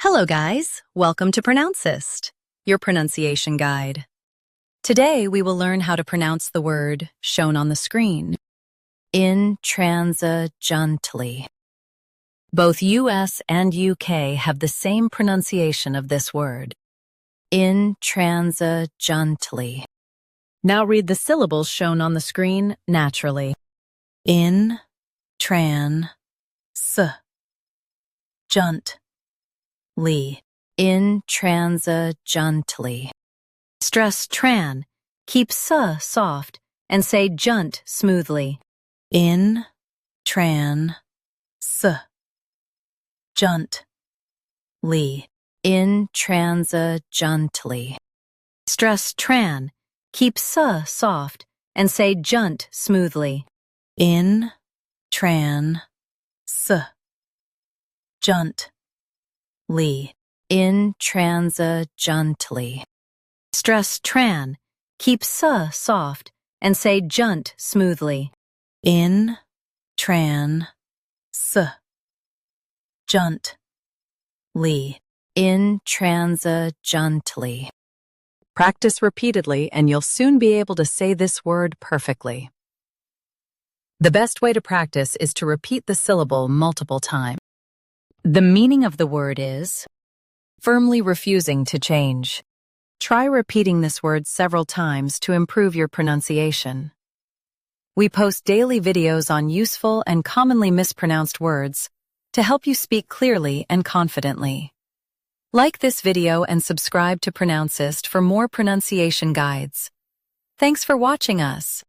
Hello guys, welcome to Pronouncist, your pronunciation guide. Today we will learn how to pronounce the word shown on the screen, intransigently. Both US and UK have the same pronunciation of this word, intransigently. Now read the syllables shown on the screen naturally. In, tran, s, junt. Intransigently. Stress tran, keep s soft, and say junt smoothly. In, tran, s, junt, intransigently. Stress tran, keep s soft, and say junt smoothly. In, tran, s, junt. Intransigently. Stress tran, keep s soft, and say junt smoothly. In, tran, s, junt, intransigently. Practice repeatedly and you'll soon be able to say this word perfectly. The best way to practice is to repeat the syllable multiple times. The meaning of the word is firmly refusing to change. Try repeating this word several times to improve your pronunciation. We post daily videos on useful and commonly mispronounced words to help you speak clearly and confidently. Like this video and subscribe to Pronouncist for more pronunciation guides. Thanks for watching us.